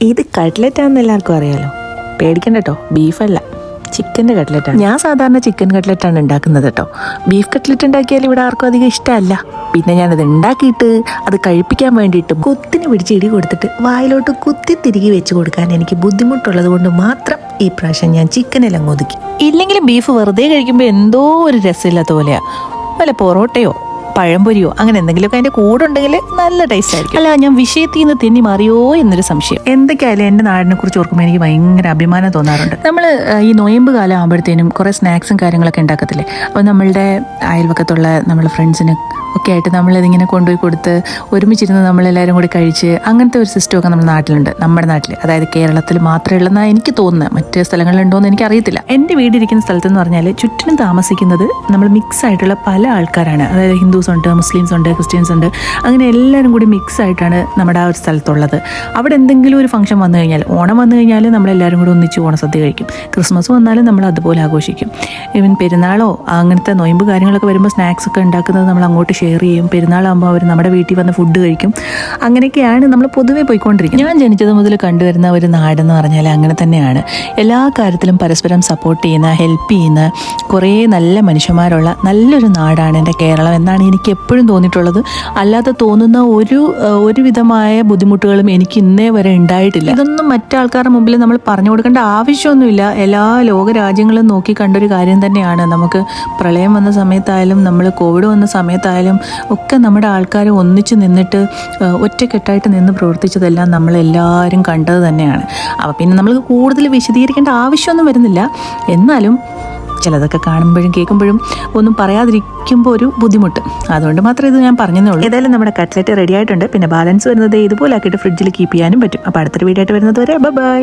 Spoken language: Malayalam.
ഇത് കട്ട്ലറ്റാണെന്ന് എല്ലാവർക്കും അറിയാലോ. പേടിക്കണ്ട കേട്ടോ, ബീഫല്ല, ചിക്കൻ്റെ കട്ട്ലറ്റാണ്. ഞാൻ സാധാരണ ചിക്കൻ കട്ട്ലറ്റാണ് ഉണ്ടാക്കുന്നത് കേട്ടോ. ബീഫ് കട്ട്ലറ്റ് ഉണ്ടാക്കിയാൽ ഇവിടെ ആർക്കും അധികം ഇഷ്ടമല്ല. പിന്നെ ഞാനത് ഉണ്ടാക്കിയിട്ട് അത് കഴിപ്പിക്കാൻ വേണ്ടിയിട്ട് കുത്തിന് പിടിച്ച് ഇടി കൊടുത്തിട്ട് വായിലോട്ട് കുത്തി തിരികെ വെച്ച് കൊടുക്കാൻ എനിക്ക് ബുദ്ധിമുട്ടുള്ളത് കൊണ്ട് മാത്രം ഈ പ്രാവശ്യം ഞാൻ ചിക്കനെല്ലാം ഒതുക്കി. ഇല്ലെങ്കിലും ബീഫ് വെറുതെ കഴിക്കുമ്പോൾ എന്തോ ഒരു രസമില്ലാത്ത പോലെയാണ്. വല്ല പൊറോട്ടയോ പഴംപൊരിയോ അങ്ങനെ എന്തെങ്കിലുമൊക്കെ അതിൻ്റെ കൂടെ ഉണ്ടെങ്കിൽ നല്ല ടേസ്റ്റ് ആയിരിക്കും. അല്ല, ഞാൻ വിഷയത്തിൽ നിന്ന് തെന്നി മാറിയോ എന്നൊരു സംശയം. എന്തൊക്കെയായാലും എൻ്റെ നാടിനെ കുറിച്ച് ഓർക്കുമ്പോൾ എനിക്ക് ഭയങ്കര അഭിമാനം തോന്നാറുണ്ട്. നമ്മൾ ഈ നൊയമ്പ് കാലം ആകുമ്പോഴത്തേനും കുറേ സ്നാക്സും കാര്യങ്ങളൊക്കെ ഉണ്ടാക്കത്തില്ലേ. അപ്പോൾ നമ്മളുടെ അയൽവക്കത്തുള്ള നമ്മളെ ഫ്രണ്ട്സിന് ഒക്കെ ആയിട്ട് നമ്മളിതിങ്ങനെ കൊണ്ടുപോയി കൊടുത്ത് ഒരുമിച്ചിരുന്ന് നമ്മളെല്ലാവരും കൂടി കഴിച്ച് അങ്ങനത്തെ ഒരു സിസ്റ്റമൊക്കെ നമ്മുടെ നാട്ടിലുണ്ട്. നമ്മുടെ നാട്ടിൽ, അതായത് കേരളത്തിൽ മാത്രമേ ഉള്ളതെന്നാണ് എനിക്ക് തോന്നുന്നത്. മറ്റ് സ്ഥലങ്ങളിലുണ്ടോ എന്ന് എനിക്കറിയത്തില്ല. എൻ്റെ വീടിരിക്കുന്ന സ്ഥലത്തെന്ന് പറഞ്ഞാൽ ചുറ്റിനും താമസിക്കുന്നത് നമ്മൾ മിക്സ് ആയിട്ടുള്ള പല ആൾക്കാരാണ്. അതായത് ഹിന്ദുസ് ഉണ്ട്, മുസ്ലിംസ് ഉണ്ട്, ക്രിസ്ത്യൻസ് ഉണ്ട്, അങ്ങനെ എല്ലാവരും കൂടി മിക്സ് ആയിട്ടാണ് നമ്മുടെ ആ ഒരു സ്ഥലത്തുള്ളത്. അവിടെ എന്തെങ്കിലും ഒരു ഫംഗ്ഷൻ വന്നു കഴിഞ്ഞാൽ, ഓണം വന്നു കഴിഞ്ഞാൽ നമ്മളെല്ലാവരും കൂടി ഒന്നിച്ച് ഓണസദ്യ കഴിക്കും. ക്രിസ്മസ് വന്നാലും നമ്മൾ അതുപോലെ ആഘോഷിക്കും. ഈവൻ പെരുന്നാളോ അങ്ങനത്തെ നൊയമ്പ് കാര്യങ്ങളൊക്കെ വരുമ്പോൾ സ്നാക്സ് ഒക്കെ ഉണ്ടാക്കുന്നത് നമ്മൾ അങ്ങോട്ട് ഷെയർ ചെയ്യും. പെരുന്നാളാകുമ്പോൾ അവർ നമ്മുടെ വീട്ടിൽ വന്ന് ഫുഡ് കഴിക്കും. അങ്ങനെയൊക്കെയാണ് നമ്മൾ പൊതുവെ പോയിക്കൊണ്ടിരിക്കുന്നത്. ഞാൻ ജനിച്ചത് മുതൽ കണ്ടുവരുന്ന ഒരു നാടെന്ന് പറഞ്ഞാൽ അങ്ങനെ തന്നെയാണ്. എല്ലാ കാര്യത്തിലും പരസ്പരം സപ്പോർട്ട് ചെയ്യുന്ന, ഹെൽപ്പ് ചെയ്യുന്ന കുറേ നല്ല മനുഷ്യന്മാരുള്ള നല്ലൊരു നാടാണ് എൻ്റെ കേരളം എന്നാണ് എനിക്ക് എപ്പോഴും തോന്നിയിട്ടുള്ളത്. അല്ലാതെ തോന്നുന്ന ഒരു വിധമായ ബുദ്ധിമുട്ടുകളും എനിക്ക് ഇന്നേ വരെ ഉണ്ടായിട്ടില്ല. ഇതൊന്നും മറ്റാൾക്കാരുടെ മുമ്പിൽ നമ്മൾ പറഞ്ഞു കൊടുക്കേണ്ട ആവശ്യമൊന്നുമില്ല. എല്ലാ ലോകരാജ്യങ്ങളും നോക്കി കണ്ടൊരു കാര്യം തന്നെയാണ്. നമുക്ക് പ്രളയം വന്ന സമയത്തായാലും നമ്മൾ കോവിഡ് വന്ന സമയത്തായാലും ഒക്കെ നമ്മുടെ ആൾക്കാർ ഒന്നിച്ച് നിന്നിട്ട് ഒറ്റക്കെട്ടായിട്ട് നിന്ന് പ്രവർത്തിച്ചതെല്ലാം നമ്മളെല്ലാവരും കണ്ടത് തന്നെയാണ്. അപ്പോൾ പിന്നെ നമ്മൾ കൂടുതൽ വിശദീകരിക്കേണ്ട ആവശ്യമൊന്നും വരുന്നില്ല. എന്നാലും ചിലതൊക്കെ കാണുമ്പോഴും കേൾക്കുമ്പോഴും ഒന്നും പറയാതിരിക്കുമ്പോൾ ഒരു ബുദ്ധിമുട്ട്. അതുകൊണ്ട് മാത്രമേ ഇത് ഞാൻ പറഞ്ഞതേ ഉള്ളൂ. ഏതായാലും നമ്മുടെ കട്ട്ലറ്റ് റെഡി ആയിട്ടുണ്ട്. പിന്നെ ബാലൻസ് വരുന്നത് ഇതുപോലെ ആക്കിയിട്ട് ഫ്രിഡ്ജിൽ കീപ്പ് ചെയ്യാനും പറ്റും. അപ്പോൾ അടുത്തൊരു വീഡിയോ ആയിട്ട് വരുന്നത് വരെ ബൈ.